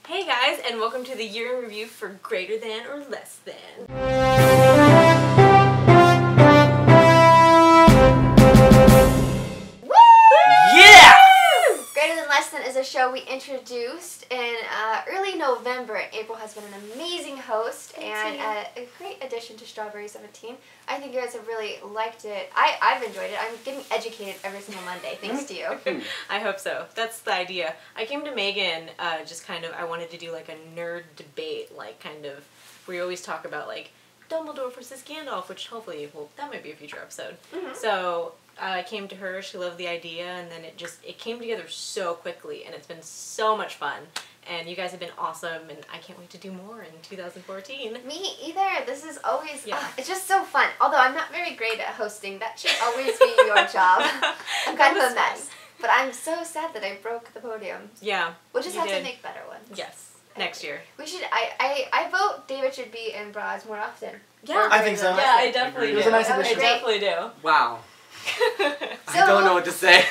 Hey guys, and welcome to the year in review for Greater Than or Less Than. Woo! Yeah! Greater Than Less Than is a show we introduced in early November. April has been an amazing host and a great addition to Strawberry 17. I think you guys have really liked it. I've enjoyed it. I'm getting educated every single Monday, thanks to you. I hope so. That's the idea. I came to Megan I wanted to do like a nerd debate, like kind of, where you always talk about like Dumbledore versus Gandalf, which hopefully, that might be a future episode. So I came to her, she loved the idea, and then it came together so quickly, and it's been so much fun. And you guys have been awesome, and I can't wait to do more in 2014. Me either. This is always, it's just so fun. Although I'm not very great at hosting. That should always be your job. I'm kind of a mess. But I'm so sad that I broke the podium. Yeah. We'll just have to make better ones. Yes. Next year. We should, I vote David should be in bras more often. Yeah. I think so. Yeah, I definitely do. It was a nice addition. I definitely do. Wow. I don't know what to say.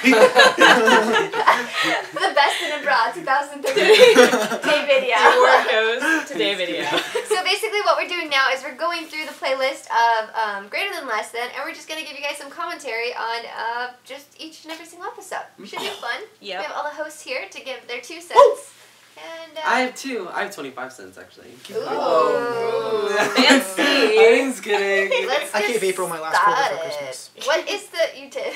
The best in bra 2013 day video. Award goes to day video. So basically what we're doing now is we're going through the playlist of Greater Than Less Than, and we're just going to give you guys some commentary on just each and every single episode. Should be fun. Yep. We have all the hosts here to give their 2 cents. Woo! And I have 2. I have 25 cents actually. Ooh. Fancy. I'm just kidding. Let's I get gave April my last quarter for started. Christmas. What is you did.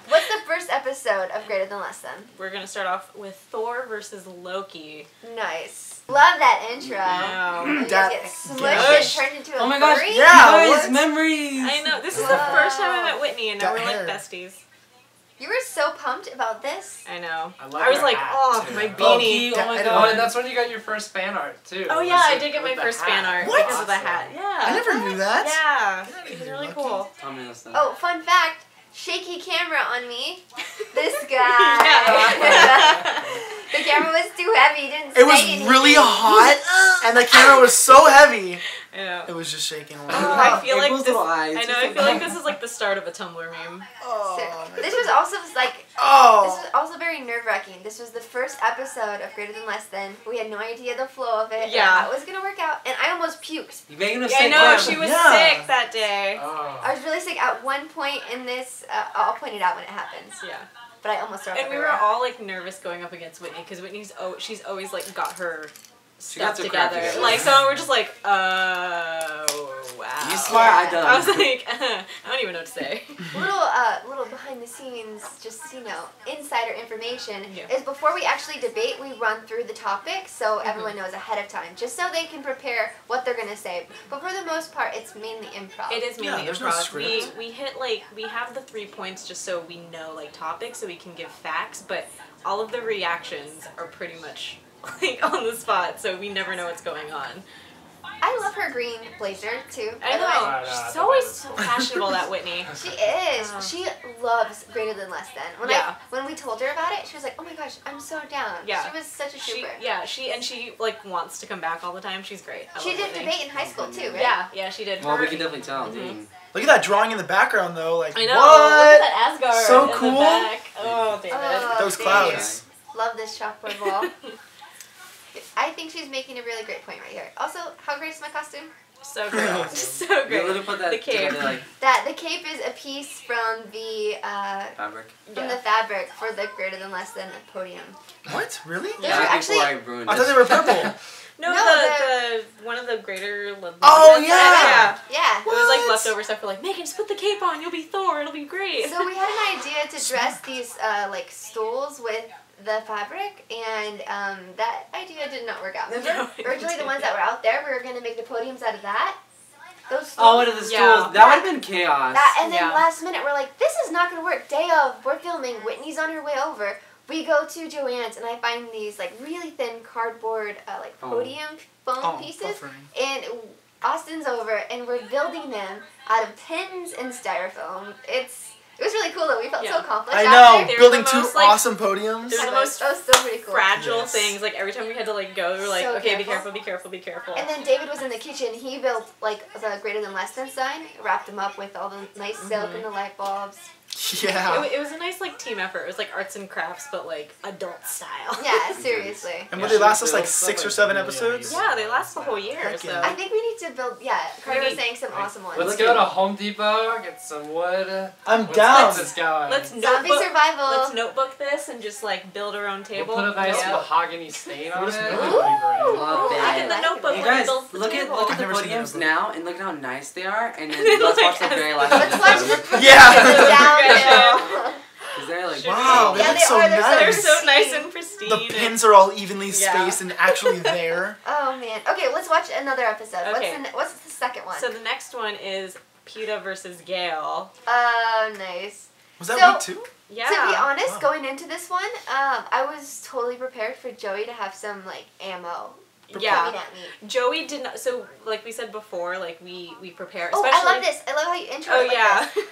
What's the first episode of Greater Than Less Than? We're going to start off with Thor versus Loki. Nice. Love that intro. Wow. You guys That- get smushed Gosh. and turned into a Oh my gosh, furry? Yeah, guys, what? memories. I know. This is the first time I met Whitney, and now That we're like hair. besties. You were so pumped about this. I know. I love I was your like, hat, oh, too. my Loki, beanie. oh my That- god. Oh, and that's when you got your first fan art, too. Oh, Was yeah, I it did get with my the first hat? fan art What? because of the hat. Yeah. I never knew that. Yeah. Get It was outta really here, cool. Lucky. Tell me this stuff. Oh, fun fact. Shaky camera on me. This guy. Yeah. The camera was too heavy. Didn't It was say anything. really hot, and the camera was so heavy. I know. It was just shaking a I lot. feel like April's this. little eyes. I know. I feel like this is like the start of a Tumblr meme. Oh, This was also like. This oh. was also very nerve-wracking. This was the first episode of Greater Than Less Than. We had no idea the flow of it. Yeah. And how it was gonna work out, and I almost puked. You making us Yeah, I say know. that. She was Yeah. sick that day. Oh. I was really sick at one point in this. I'll point it out when it happens. Yeah. But I almost threw up And we were everywhere. all like nervous going up against Whitney because she's always like got her She got stuff her crap together. together. Like so we're just like, oh wow. You smart, I don't. I was like, I don't even know what to say. Little behind the scenes, just insider information Yeah. is before we actually debate, we run through the topic so everyone knows ahead of time, just so they can prepare what they're gonna say. But for the most part, it's mainly improv. It is mainly there's no improv. script. We hit we have the 3 points just so we know like topics so we can give facts, but all of the reactions are pretty much like on the spot, so we never know what's going on. I love her green blazer too. I by the way. know. way. She's always so passionate about that, Whitney. She is. She loves Greater Than Less Than. When we told her about it, she was like, "Oh my gosh, I'm so down." Yeah. She was such a trooper. She like wants to come back all the time. She's great. I She love did Whitney. debate in high school too, right? Yeah, she did. Well, Her- we can definitely tell. Dang. Look at that drawing in the background, though. Like, I know. what? Look at that Asgard. So in the cool. back. Oh, David. Oh, Those Dave. clouds. Love this chalkboard wall. I think she's making a really great point right here. Also, how great is my costume? So great. So You great. literally put that The cape. together like That the cape is a piece from the fabric. fabric for the Greater Than Less Than podium. What? Really? Those Yeah, are before actually- I ruined I it. thought they were purple. No, No, the one of the greater. Oh, yeah. yeah. Yeah. It was like What? leftover stuff. We're like, Megan, just put the cape on. You'll be Thor. It'll be great. So we had an idea to dress these like stools with the fabric, and that idea did not work out. Remember? No, it Originally, the ones that were out there, we were gonna make the podiums out of that. Those stools. Oh, what are the stools? Yeah. That would have been chaos. That, and then Yeah. last minute, we're like, this is not going to work. Day of, we're filming. Whitney's on her way over. We go to Joann's, and I find these like really thin cardboard like podium foam pieces. buffering. And Austin's over, and we're building them out of pins and styrofoam. It was really cool though. We felt so accomplished. I after. know. They were Building the 2 most, like- awesome podiums. They're the most That was so pretty cool. fragile Yes. things. Like every time we had to like go, we were like, So okay, careful. be careful. And then David was in the kitchen. He built like the Greater Than Less Than sign, wrapped them up with all the nice silk and the light bulbs. Yeah. It was a nice like team effort. It was like arts and crafts, but like adult style. Yeah, seriously. And would they last us like Build 6 or stuff 7 really episodes? Yeah, they last the whole year. Heck So yeah. I think we need to build. Yeah, Carter was saying some awesome ones. Let's go to Home Depot, get some wood. I'm Let's down. get this going. let's Zombie notebook. survival. Let's notebook this and just like build our own We'll table. put a nice Yeah. mahogany stain on it. Ooh. That'd be great. Love Ooh, that. In the notebook, You when we guys, build the look at table. the I've never seen podiums that now and look at how nice they are, and then let's watch the very last Let's watch episode. the Yeah. downhill. Because they're like, Wow, they Yeah, look they so are. They're nice. They're so nice and pristine. The pins are all evenly Yeah. spaced and actually there. Oh man. Okay, let's watch another episode. Okay. What's the second one? So the next one is Peeta versus Gale. Oh, nice. Was that So- week 2? Yeah. To be honest, Wow. going into this one, I was totally prepared for Joey to have some like ammo Yeah. coming at me. Joey did not. So like we said before, like we prepare. Oh, Especially, I love this. I love how you intro Oh it like yeah. this.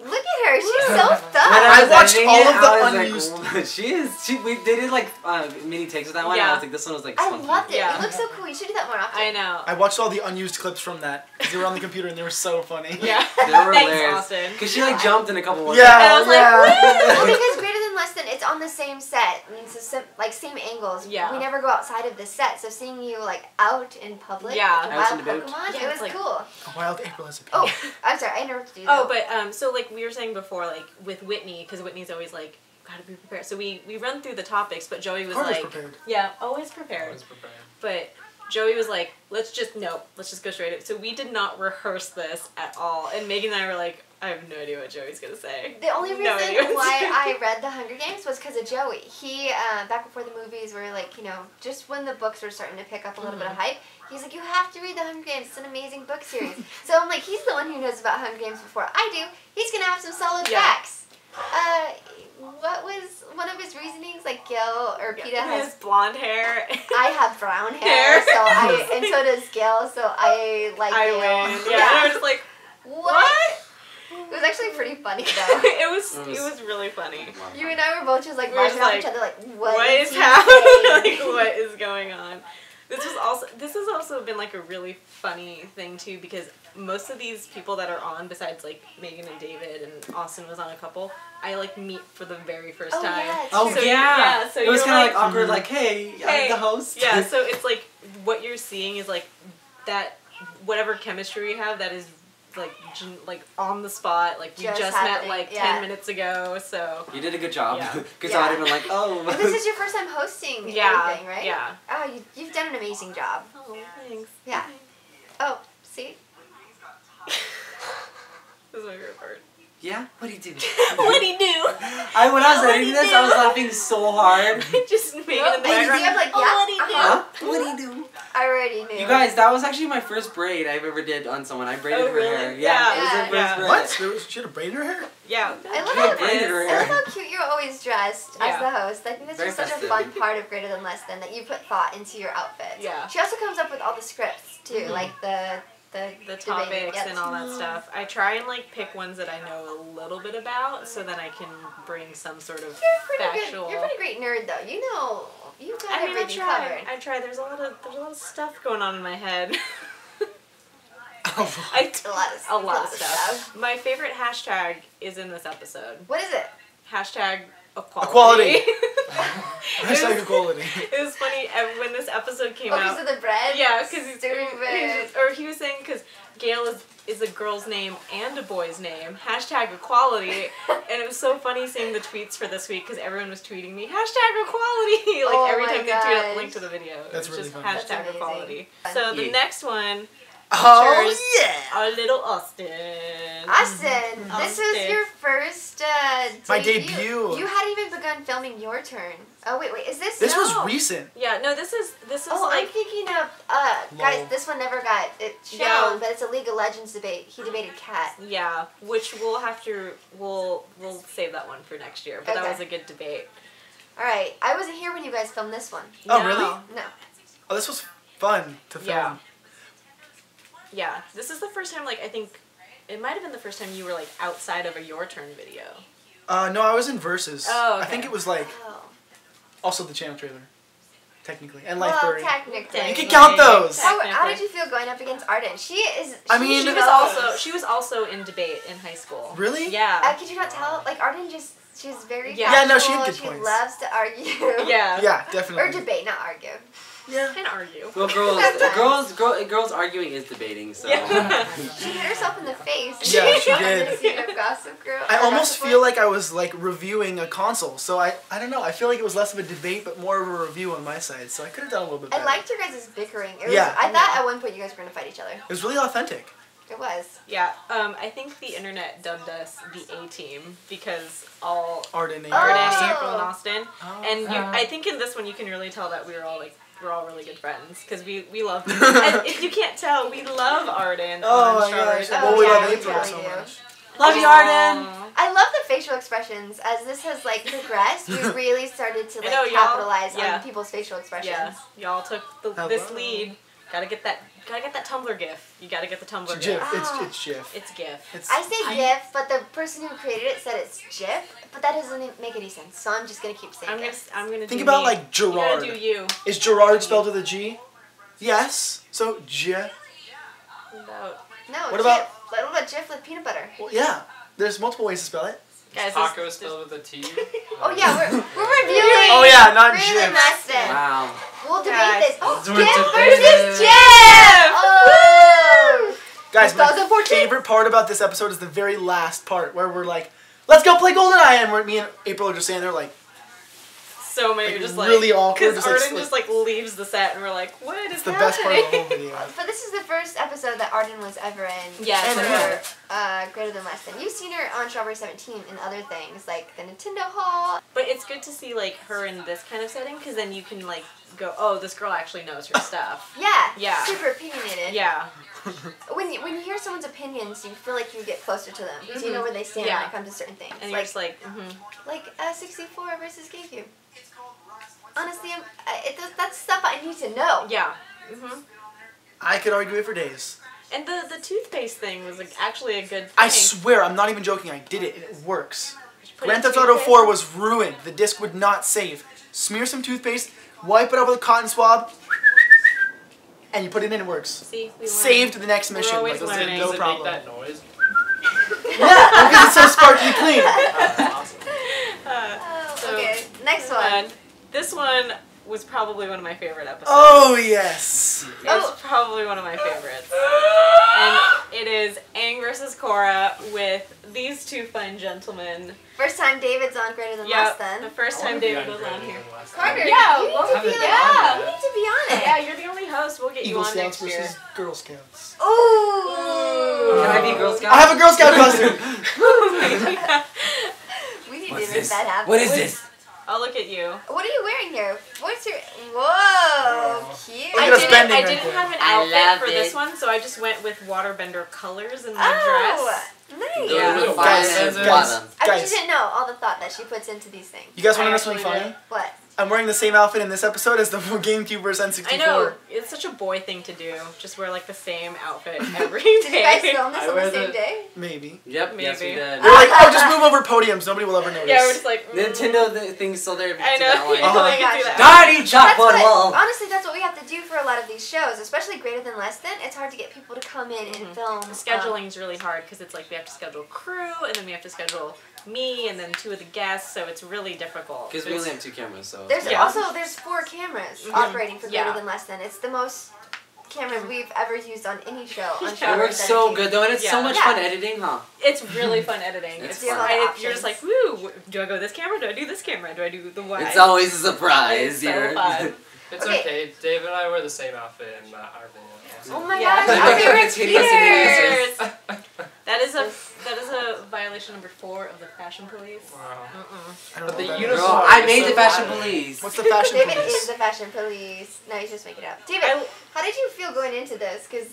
Look at her. She's so When thug. I was watched editing all it, of the I was unused- Like, they did like mini takes with that one. And I Yeah. was like, this one was like. I spunky. loved it. Yeah. It looks so cool. You should do that more often. I know. I watched all the unused clips from that because they were on the computer and they were so funny. Yeah. They were Thanks, hilarious. Austin. Because she like jumped in a couple ones. Yeah, And I was like, Well, yeah. because Greater Than Less Than, it's on the same set. I mean, so like same angles. Yeah. We never go outside of the set, so seeing you like out in public, Yeah. with a Out wild in the boot. Pokemon, Yeah, it it's was like- cool. A wild April has a pink. Oh, I'm sorry, I interrupted you. Oh, though. but so like we were saying before, like with Whitney, because Whitney's always like, gotta be prepared. So we run through the topics, but Joey was Carter's like, prepared. yeah, always prepared. Always prepared. But Joey was like, let's just go straight in. So we did not rehearse this at all. And Megan and I were like, I have no idea what Joey's gonna say. The only No reason idea what why to I read The Hunger Games was because of Joey. He, back before the movies were like, you know, just when the books were starting to pick up a little bit of hype, he's like, you have to read The Hunger Games. It's an amazing book series. So I'm like, he's the one who knows about Hunger Games before I do. He's going to have some solid Yeah. facts. What was one of his reasonings? Like Gale or Peeta He has has... blonde hair. I have brown hair, Hair. and so does Gale, so I like I Gale. win. Yeah. And I was just like, What? It was actually pretty funny though. it was really funny. You and I were both just like We were watching just off each like, other like, What is he happening? saying? Like, what is going on? This has also been like a really funny thing too, because most of these people that are on, besides like Megan and David and Austin was on a couple, I like meet for the very first Oh, time. yeah, it's Oh true. yeah. So It was you're kind of like like, awkward. Like, hey, Hey. I'm the host. Yeah, so it's like what you're seeing is like that whatever chemistry we have that is like on the spot. Like we Just just met happening, like yeah. 10 minutes ago. So You did a good job. Yeah. Because Yeah. I would have been like, oh. And this is your first time hosting yeah, anything, right? yeah. Oh, you've done an amazing job. Oh, thanks. Yeah. Oh, see? This is my favorite part. Yeah. What do you do? What'd he do? When I was What'd editing he this, do? I was laughing so hard. Just Megan in the And you background. have like, Oh, yeah, what'd he do? uh-huh. Huh? What do you do? I already knew. You guys, that was actually my first braid I've ever did on someone. I braided Oh, her really? hair. Yeah. It was her Yeah. first Yeah. braid. What? She had a braid in her hair? Yeah. I love, Yeah, how, braided her I hair. love how cute you're always dressed as Yeah. the host. I think that's Very just such festive. a fun part of Greater Than Less Than, that you put thought into your outfits. Yeah. She also comes up with all the scripts, too, Mhm. like the The debate. topics Yeah, and all that stuff. I try and like pick ones that I know a little bit about, so then I can bring some sort of You're pretty factual. good. You're a pretty great nerd, though. You know, you've got I mean, I everything try. covered. I try. There's a lot of stuff going on in my head. Oh, A lot of stuff. My favorite hashtag is in this episode. What is it? Hashtag equality. Equality. It hashtag was- equality. It was funny when this episode came Oh, out. because of the bread? Yeah, because Stupid. he was saying because Gale is a girl's name and a boy's name. Hashtag equality, and it was so funny seeing the tweets for this week because everyone was tweeting me hashtag equality like Oh every my time they tweet out the gosh. link to the video. That's it was really just funny. That's hashtag amazing. equality. Fun. So the Yeah. next one, Oh, features yeah. our little Austin. Austin, this was Austin. your first My debut. debut. You hadn't even begun filming Your Turn. Oh, wait, is this? This no. was recent. Yeah, no, this is Oh, I'm like thinking of, guys, Lol. this one never got it shown, Yeah. but it's a League of Legends debate. He debated Cat. yeah, which we'll save that one for next year. But that Okay. was a good debate. Alright, I wasn't here when you guys filmed this one. Oh, No. really? No. Oh, this was fun to film. Yeah. Yeah, this is the first time, like, I think, it might have been the first time you were, like, outside of a Your Turn video. No, I was in Versus. Oh, I think okay. it was like Oh. also the channel trailer. technically, and Well, Lifebury. technically. You can count those. How did you feel going up against Arden? She She was also in debate in high school. Really? Yeah. could you not tell? Like Arden she's very Yeah, no, she had factual, good points. She loves to argue. Yeah. Yeah, Or definitely. debate, not argue. Yeah. And argue. Well, girls arguing is debating. So. Yeah. She hit herself in the face. Yeah, she On did. the scene of Gossip Girl. I almost Gossip feel Boy. like I was like reviewing a console, so I don't know. I feel like it was less of a debate, but more of a review on my side. So I could have done a little bit better. I liked your guys' bickering. It was, Yeah. I thought at one point you guys were gonna fight each other. It was really authentic. It was. Yeah. I think the internet dubbed us the A-team because all Arden and Arden, Oh. April, and Austin. Oh. And I think in this one you can really tell that we're all really good friends because we love them. And if you can't tell, we love Arden. Oh on my Strawberry gosh. Oh, Well, we yeah, love we April totally so do. much. Love you, Arden. Aw. I love the facial expressions. As this has like progressed, we really started to I know, like y'all- capitalize yeah. on people's facial expressions. Yeah, y'all took this Hello. lead. Gotta get that Tumblr gif. You gotta get the Tumblr It's gif. GIF. Ah. It's GIF. It's gif. It's I say GIF, but the person who created it said it's GIF, but that doesn't make any sense. So I'm just gonna keep saying GIF. I'm gonna Think do about me. like You Gerard. gotta do you. Is Gerard spelled with a G? Yes. So J. About No, What GIF. about- What about GIF with peanut butter? Well, yeah. There's multiple ways to spell it. guys. Taco this- spelled with a T. Oh yeah, we're reviewing. Oh yeah, not Really GIF. messed it. Wow. We'll debate Guys. this. Oh, Let's do GIF it versus today. GIF. Oh. Guys, my 2014? favorite part about this episode is the very last part where we're like, let's go play GoldenEye, and me and April are just saying there like, so many Like, are just like really awkward, because just, like, Arden just like leaves the set and we're like, what is it's the best part of the whole video. But this is the first episode that Arden was ever in. Yeah, And for Greater Than Less Than. You've seen her on Strawberry 17 and other things like the Nintendo Hall. But it's good to see like her in this kind of setting because then you can like go, oh, this girl actually knows her stuff. Yeah. Yeah. Super opinionated. Yeah. When you hear someone's opinions, you feel like you get closer to them because you know where they stand Yeah. when it comes to certain things. And you're just like, mm-hmm. like 64 versus GameCube. Honestly, that's stuff I need to know. Yeah. Mm-hmm. I could argue it for days. And the toothpaste thing was like actually a good thing. I swear, I'm not even joking. I did it. It works. Put Grand in Theft Auto toothpaste. 4 was ruined. The disc would not save. Smear some toothpaste, wipe it up with a cotton swab, and you put it in. It works. See, we learned. Saved the next mission. always Like, learning. no Does it problem. make that noise? Yeah, because it's so sparkly clean. That's awesome. Oh, So, okay. Next one. And this one was probably one of my favorite episodes. Oh yes. It's probably one of my favorites. And it is Aang versus Korra with these two fine gentlemen. First time David's on Greater Than Yeah, Less Than. the first I wanna time be David on was Greater on here. Than Less Than. Carter, Yeah, you need well, to be haven't on been it. on You yet. need to be on it. Yeah, you're the only host. We'll get Eagle you on Scouts next year. versus Girl Scouts. Ooh. Can I be Girl Scout? I have a Girl Scout costume. We need to What's make this? that happen. What is this? I'll look at you. What are you wearing here? What's your... Whoa, cute. Look at us bending I right didn't there. have an I outfit love for it. this one, so I just went with waterbender colors in my Oh, dress. nice. Yeah. Little Guys, fire guys, scissors. bottom. I bet you Guys. didn't know all the thought that she puts into these things. You guys want to I know something actually funny? What? I'm wearing the same outfit in this episode as the GameCube versus N64. I know, it's such a boy thing to do. Just wear like the same outfit every Did you guys day. film this I on wear the same the- day? Maybe. Yep, yes we Maybe. did. They're like, oh, just move over podiums. Nobody will ever notice. Yeah, we're just like, Nintendo thing's still there. I to know. that line. Uh-huh. They can do that. Darn you, That's chalkboard what, wall. honestly, that's what we have to do for a lot of these shows, especially Greater Than Less Than. It's hard to get people to come in and film. Scheduling's really hard because it's like we have to schedule crew and then we have to schedule me and then two of the guests, so it's really difficult. Because we only have two cameras, so. There's Yeah. also 4 cameras operating for Greater Yeah. Than Less Than. It's the most cameras we've ever used on any show. On It It Strawberry works so 17. good though, and it's so Yeah. much Yeah. fun editing, huh? It's really fun editing. It's It's fun. you're just like, woo, do I go this camera? Do I do this camera? Do I do the wide? It's always a surprise It's so here. fun. It's Okay. okay. Dave and I wear the same outfit in our video. Oh my Yeah. gosh, Look our at favorite its hideous Peters. That is a violation number 4 of the fashion police. Wow. I don't But know the what that uniform- is. Girl, I made so the fashion fun. police. What's the fashion David police? is the fashion police. No, he's just making it up. David, how did you feel going into this? Because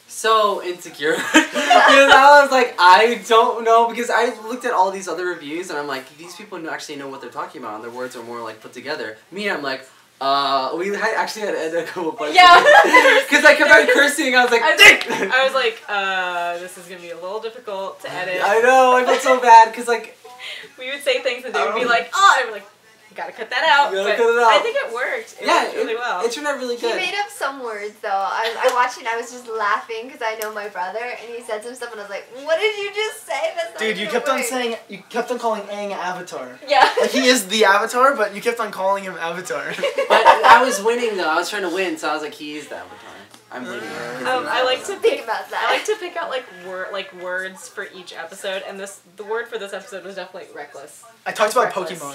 So insecure. Because I was like, I don't know. Because I looked at all these other reviews and I'm like, these people actually know what they're talking about and their words are more like put together. Me, I'm like, actually had to edit a couple questions. Yeah. Because I kept on cursing. I was like, dick! I was like, this is gonna be a little difficult to edit. I know, I felt so bad because like, We would say things and they would be like, oh, and we're like, Gotta cut that out. You gotta but cut it out. I think it worked. It worked really well. It turned out really He good. made up some words though. I watched it and I was just laughing because I know my brother and he said some stuff and I was like, what did you just say? That's not Dude, you even kept a on word." saying, you kept on calling Aang Avatar. Yeah. Like he is the Avatar, but you kept on calling him Avatar. But I was winning though. I was trying to win, so I was like, he is the Avatar. I'm winning. I like to Think about that. I like to pick out like words for each episode, and the word for this episode was definitely reckless. I talked about Reckless. Pokemon.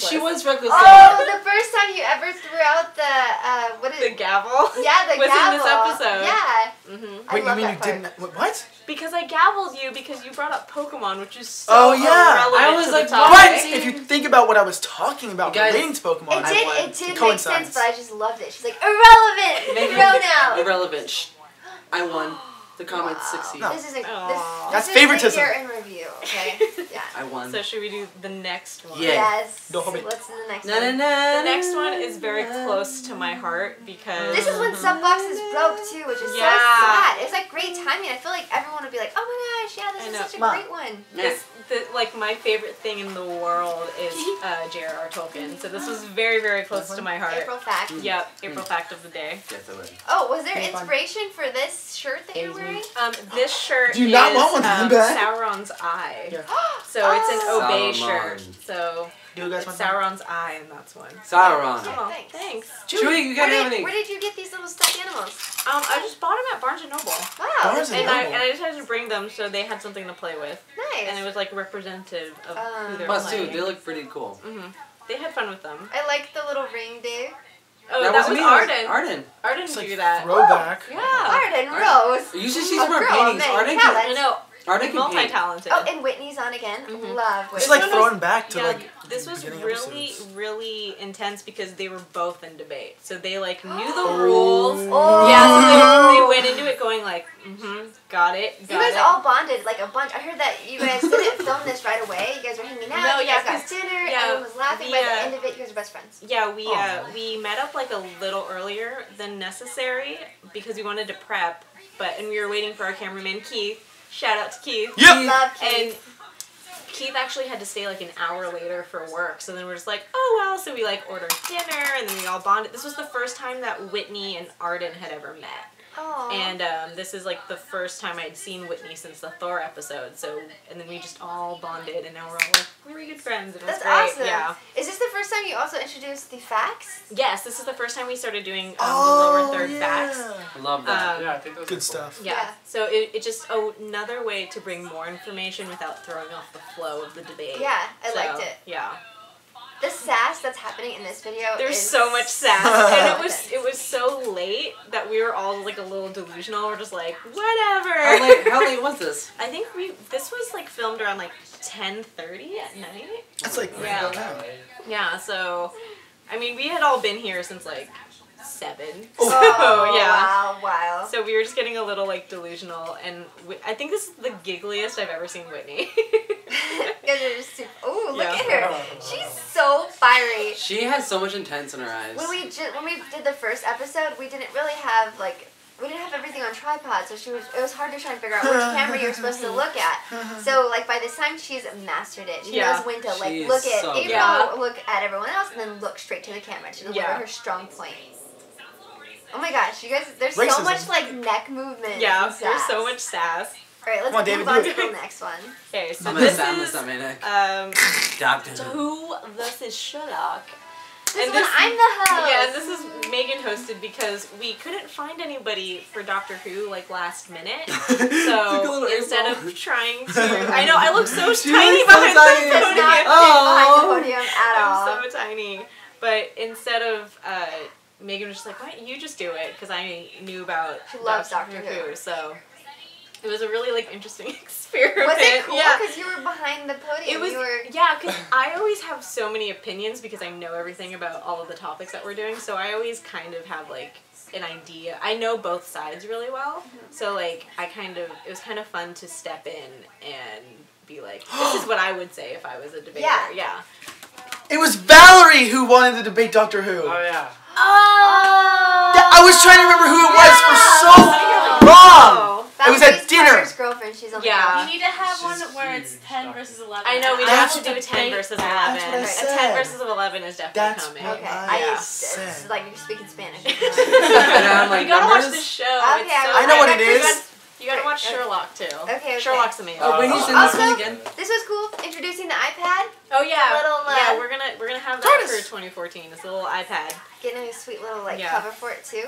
She was reckless. Oh, the first time you ever threw out the what is The gavel. Yeah, the was gavel. in this episode. Yeah. Mhm. I Wait, you love mean that you part. didn't? What? Because I gavelled you because you brought up Pokemon, which is so Oh, yeah. irrelevant I was to like, the topic. What? If you think about what I was talking about You guys- relating to Pokemon, It I did. won. It did make Coincides. sense, but I just loved it. She's like irrelevant. Maybe Throw now. irrelevant. Shh. I won. The comments succeed. No. This is a Aw. this That's is favoritism. A year in review. Okay. Yeah. I won. So should we do the next one? Yeah. Yes. Don't hold me. Let's do the next Na, one. na, na, The next one is very close to my heart because This is when Subboxes broke too, which is Yeah. so sad. It's like great timing. I feel like everyone would be like, "Oh my gosh, yeah, I this know. is such a Ma. great one." like my favorite thing in the world is J.R.R. Tolkien. So this was very, very close to my heart. April fact. Yep, April fact of the day. Yes, I would. Oh, was there Okay, fine. inspiration for this shirt that you're wearing? This shirt Do you not is want one to be back? Sauron's eye. Yeah. So it's an Oh. obey Sauron. shirt. So Do you guys it's want some? Sauron's eye, and that's one. Sauron. Oh, Thanks. thanks. Chewie, you gotta have any. Where did you get these little stuffed animals? I just bought them at Barnes and Noble, Wow. Barnes and and Noble. I decided to bring them so they had something to play with, Nice. and it was like representative of who they're Plus, playing. too, they look pretty cool. They had fun with them. I like the little ring, Dave. Oh, that was me. Arden. Arden. Arden It's like drew that. throwback. Yeah. Arden Rose. Usually she's A more girl of paintings. many Arden talents. can, I know. Arden can paint. Multi-talented. Oh, and Whitney's on again. Love Whitney. It's like one throwing back to yeah, like. this was beginning really, episodes. really intense because they were both in debate. So they like knew the rules. Oh. Yeah, so they went into it going like, got it, You got guys it. all bonded like a bunch. I heard that you guys didn't film this right away. You guys were hanging out. No, you yeah, guys got 'cause- dinner. yeah, Everyone was laughing. By we, the end of it, you guys are best friends. Yeah, Aw. we met up like a little earlier than necessary because we wanted to prep, and we were waiting for our cameraman Keith. Shout out to Keith. Yep. Love And Keith. Keith actually had to stay like an hour later for work, so then we're just like, oh well, so we like ordered dinner and then we all bonded. This was the first time that Whitney and Arden had ever met. Aw. And this is like the first time I'd seen Whitney since the Thor episode, so, and then we just all bonded and now we're all like really good friends. And it was That's great. awesome. Yeah. Is this the first time you also introduced the facts? Yes, this is the first time we started doing the Oh, lower third facts. I love that. Yeah, I think those are Good cool. stuff. Yeah. Yeah. So it just another way to bring more information without throwing off the flow of the debate. Yeah, I So, liked it. Yeah. The sass that's happening in this video There's is so much sass, and it was so late that we were all like a little delusional. We're just like, whatever. How late was this? I think this was like filmed around like 10:30 at night. That's like Yeah. right now. Yeah. So, I mean, we had all been here since like 7. Oh, So yeah. wow. So we were just getting a little like delusional, and I think this is the giggliest I've ever seen Whitney. You guys are just oh, look Yeah. at her. She's so fiery. She has so much intense in her eyes. When we did the first episode, we didn't really have everything on tripod, so it was hard to try and figure out which camera you're supposed to look at. So like by this time she's mastered it. She Yeah. knows when to like She is look at so April, good. Yeah. look at everyone else, and then look straight to the camera to deliver Yeah. her strong point. Oh my gosh, you guys! There's so Racism. much like neck movement. Yeah. and There's sass. so much sass. All right, let's Come on, David, move on do to it. the next one. Okay, so I'm gonna this stop is my neck. Doctor. Who versus Sherlock. This one, I'm the host. Yeah, and this is Megan hosted because we couldn't find anybody for Doctor Who like last minute. So instead of trying to, I know I look so She tiny looks so behind tiny. the Does podium. not fit Oh. behind the podium at all. I'm so tiny. But instead of Megan was just like, why don't you just do it? Because I knew about She loves Doctor Who. So it was a really like interesting experiment. Was it cool? Yeah. Because you were behind the podium. It was, You were... yeah, because I always have so many opinions because I know everything about all of the topics that we're doing, so I always kind of have, like, an idea. I know both sides really well, so, like, it was kind of fun to step in and be like, this is what I would say if I was a debater. Yeah. It was Valerie who wanted to debate Doctor Who. Oh yeah. Oh! I was trying to remember who it was for so long. Oh. Like It was at dinner. Carter's girlfriend. She's on the Yeah. couch. You need to have She's one where it's huge, 10 Dr. versus 11. I know we And don't I have to will do a 10 debate versus that. 11. That's what I A 10 said. versus 11 is definitely That's coming. what Okay, I it's said. like you're speaking Spanish. And I'm like, You gotta watch numbers? this show. Okay, It's so I know what good. it is. You gotta watch Sherlock too. Okay. Sherlock's amazing. Oh, when you send this Also- one again? This was cool. Introducing the iPad. Oh yeah, The little, yeah. We're gonna have that Tortoise. for 2014. It's a little iPad. Getting a sweet little like Yeah. cover for it too.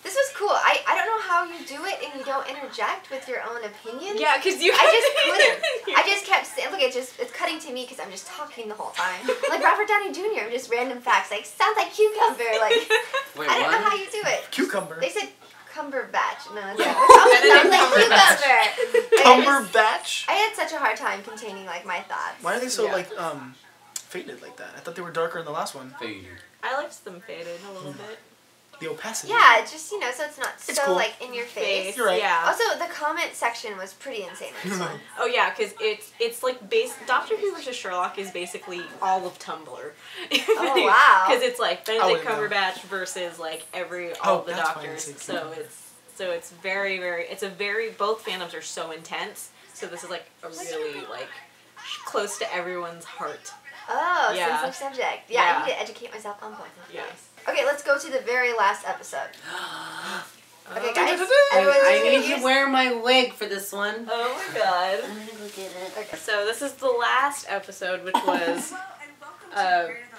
This was cool. I don't know how you do it and you don't interject with your own opinions. Yeah, because you. I just couldn't. I just kept saying, look, it's cutting to me because I'm just talking the whole time. Like Robert Downey Jr., just random facts. Like, sounds like cucumber. Like, Wait, I don't know what? how you do it. Cucumber. They said Cumberbatch. No, it's Yeah. not. It sounds like Cumberbatch. cucumber. Cumberbatch? I had such a hard time containing like my thoughts. Why are they so Yeah. like faded like that? I thought they were darker in the last one. I liked them faded a little bit. The opacity. Yeah, just so it's not It's so cool. like in your face. You're right. Yeah. Also, the comment section was pretty insane on this one. Oh yeah, because it's like Doctor Who versus Sherlock is basically all of Tumblr. Oh, wow. Because it's like Benedict wouldn't know. Cumberbatch versus like all Oh, of the that's why doctors. they say So it's very both fandoms are so intense. So this is like a really like close to everyone's heart. Oh, Yeah. sensitive subject. Yeah, Yeah. I need to educate myself on both of Yeah. these. Okay, let's go to the very last episode. Okay, guys. I Everyone's need gonna to wear my wig for this one. Oh my god. I'm gonna go get it. Okay. So this is the last episode, which was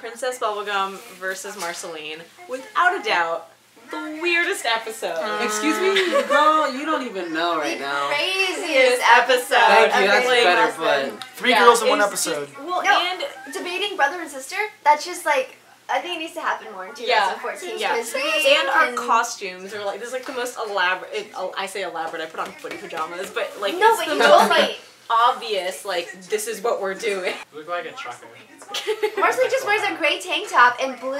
Princess Bubblegum versus Marceline. Without a doubt, the weirdest episode. Excuse me, girl, you don't even know right now. Craziest episode. Thank you, of that's Raven better, Husband. but Three girls in one it's episode. just- well, No. and Debating brother and sister, that's just like, I think it needs to happen more in 2014. yeah, 'cause we and our can- costumes are like this is like the most elaborate. I say elaborate. I put on footy pajamas, but like No, it's but the you most told like me. obvious. Like this is what we're doing. You look like a trucker. Marceline just wears a gray tank top and blue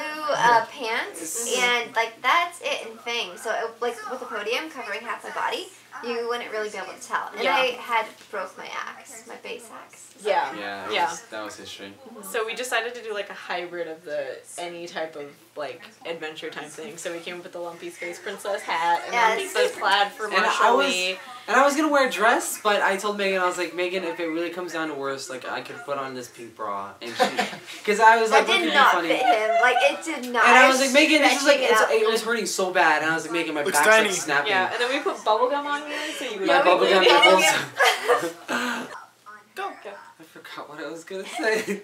pants, and like that's it and things. So like with the podium covering half my body, you wouldn't really be able to tell. And Yeah. I had broke my axe, my bass axe. Yeah. yeah, that was history. So we decided to do like a hybrid of any type of like adventure type thing. So we came up with the lumpy space princess hat and Yes. then the plaid for And Marshall Lee. I was gonna wear a dress, but I told Megan, I was like, Megan, if it really comes down to worst, like I could put on this pink bra, and because I was That like, what did could be not funny? fit him. Like it did not. And I was like, Megan, this is like, stretching it out. it was hurting so bad, and I was like, Megan, my Looks back's tiny. like snapping. Yeah, and then we put bubblegum on you, so you would My Yeah, we bubblegum did nipples. Go. I forgot what I was gonna say.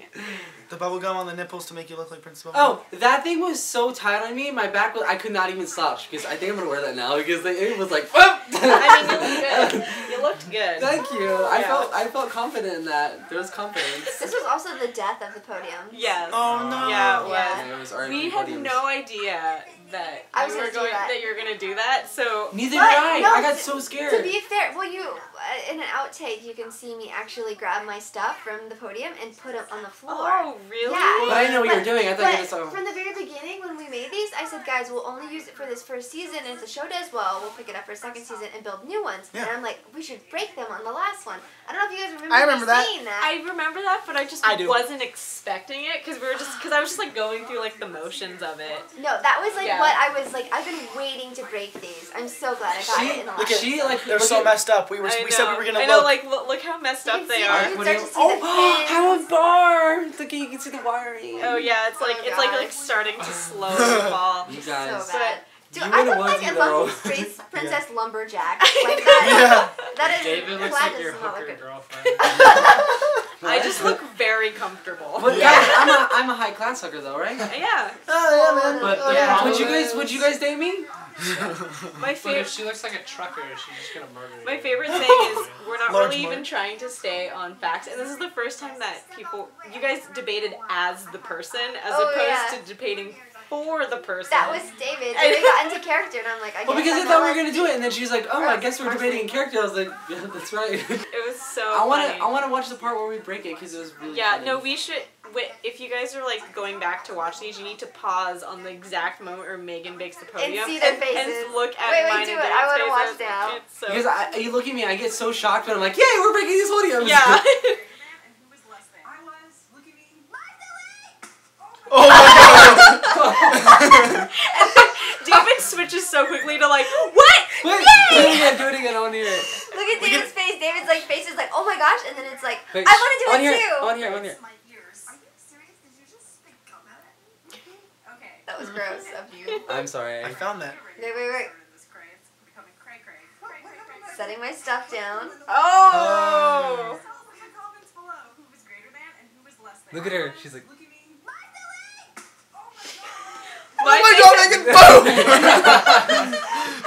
The bubble gum on the nipples to make you look like Princess Bubblegum. Oh, that thing was so tight on me. My back was, I could not even slouch because I think I'm gonna wear that now because it was like. I mean, you look good. You looked good. Thank you. Yeah. I felt confident in that. There was confidence. This was also the death of the podium. Yes. Oh no. Yeah, it was. Yeah. It was R&B We had podiums. no idea that I was you were gonna do that. that you're gonna do that. So Neither But, did I. no, I got to- so scared. To be fair, well, you in an outtake, you can see me actually grab my stuff from the podium and put them on the floor. oh really? Yeah. But I didn't know what you were But- doing. I thought you But were just from the very beginning, when we made these, I said, guys, we'll only use it for this first season, and if the show does well, we'll pick it up for a second season and build new ones. Yeah. And I'm like, we should break them on the last one. I don't know if you guys remember, I remember me that. saying that. I remember that, but I just I do. wasn't expecting it because I was just like going through like the motions of it. No, that was like Yeah. what I was like. I've been waiting to break these. I'm so glad I got it in the last. She like They're look so at- messed up. We I said we know. were gonna I know, look. like look how messed You up can they see are. it. You What start do to you- see the oh, pins. how a bar! Look, you can see the wiring. Oh yeah, it's like Oh, it's God. like starting to slowly fall. You guys. So bad. Dude, You I would've look like wanted a to lumpy know. space princess lumberjack. Like that. That is. David looks that like your does not look hooker good. girlfriend. I just look very comfortable. But Yeah. guys, I'm a high class hooker though, right? Yeah. Oh yeah, man. But Oh, the yeah. problem Would you guys date me? My But favorite. if she looks like a trucker, she's just gonna murder you. My favorite thing is we're not Large really mark. even trying to stay on facts, and this is the first time that you guys debated as the person as Oh, opposed yeah. to debating for the person. That was David. David got into character, and I'm like, I guess Well, because I I'm thought we not were gonna do it, and then she's like, "Oh, I Or guess we're debating in character." I was like, "Yeah, that's right." It was so. I funny. wanna watch the part where we break it because it was really. Yeah, funny. no, we should. If you guys are like going back to watch these, you need to pause on the exact moment where Megan bakes the podium see their and faces. look at Wait, mine do and it. David's I wanna faces. watch now. It's so. Because you look at me, I get so shocked when I'm like, "Yay, we're breaking these podiums!" Yeah. Oh my god. David switches so quickly to like, what? Wait, Yay! do it again. I want to hear it. Look Look at David's face. David's like face is like, oh my gosh, and then it's like, Wait, I want to do it too. On here. My ears. Are you serious? Did you just spit gum at it? Okay. That was gross of you. I'm sorry. I found that. Wait. Setting my stuff down. Oh! Look at her. She's like. Oh my god, Megan, boom!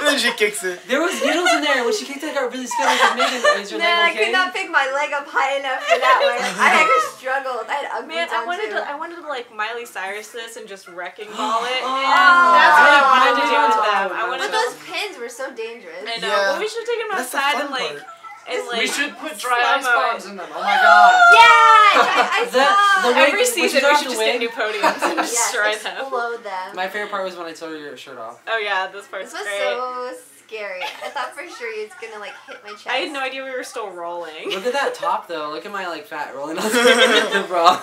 And then she kicks it. There was needles in there. When she kicked it, I got really scared. I was like, Megan, is your Man, leg I okay? could not pick my leg up high enough for that one. I actually struggled. I had ugly Man, I on too. wanted to like Miley Cyrus this and just wrecking ball it. Oh. And that's what I wanted to do Oh. with them. I wanted But to. those pins were so dangerous. I know. Yeah. Well, we should have taken them That's the outside fun and like. part. And like. We should put dry ice slow-mo bombs it. in them. Oh my god. Yeah, I saw. the way- Every when season she's we off should the just get wing. new podiums and destroy Yes, them. explode them. My favorite part was when I tore your shirt off. Oh yeah, this part's This was great. so scary. I thought for sure he was gonna like hit my chest. I had no idea we were still rolling. Look at that top though. Look at my like fat rolling on the bra.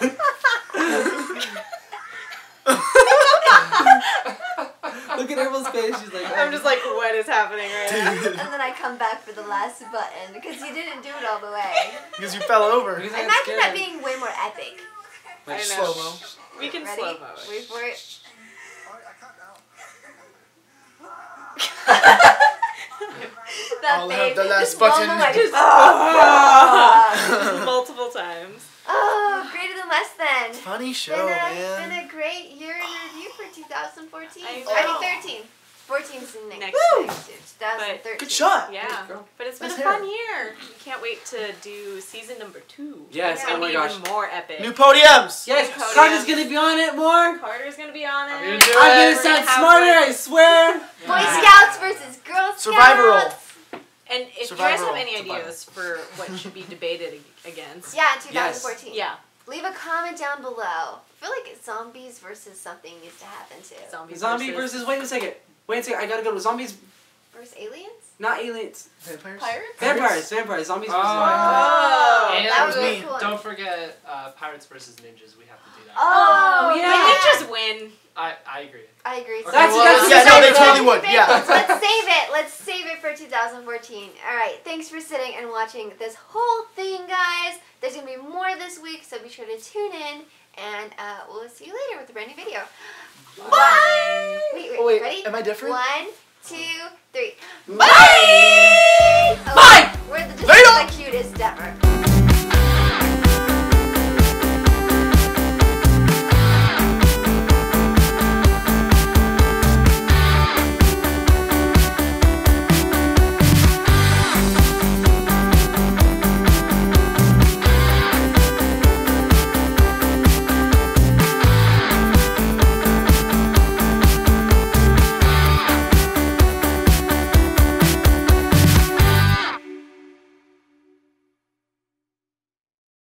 Look at everyone's face. She's like, I'm just like, what is happening right now? And then I come back for the last button because you didn't do it all the way. Because you fell over. Because I got Imagine scared. that being way more epic. I Like, know. Slow-mo. We can Ready? slow mo it. Wait for it. That I'll babe have the last just blown button. the way. Just- Ah. Multiple times. Oh, greater than less than. Funny show, It's been man. a great year in review for 2014. I I know. mean 13. 14's next Next year. year. 2013. Good shot. Yeah. girl. But it's been Nice a hair. fun year. We can't wait to do season number 2. Yes, It's oh gonna my be gosh. even more epic. New podiums. Yes, Podium. Carter's gonna be on it more. Carter's gonna be on I'm it. gonna do I'm it. gonna sound smarter, I swear. Boy Scouts versus Girl Scouts. Survival. And if you Survivor guys have role. any ideas for what should be debated against, Yeah, in 2014. yeah, Leave a comment down below. I feel like zombies versus something needs to happen too. Zombie versus. Wait a second. I gotta go to zombies. Versus aliens? Not aliens. Vampires? Pirates? Vampires. Zombies Oh. versus Oh, Oh, And that was was really me. cool. Don't forget Pirates versus Ninjas. We have to do that. Oh, yeah. Can they just win? I agree. I agree. Okay, That's- well, that's- Yeah, no, they Let's totally would. Yeah. Let's save it. Let's save it for 2014. All right. Thanks for sitting and watching this whole thing, guys. There's going to be more this week, so be sure to tune in. And we'll see you later with a brand new video. Bye! Wait, Oh, wait, ready? am I different? 1, 2, 3. Bye! Oh, Bye! We're the Later! cutest ever.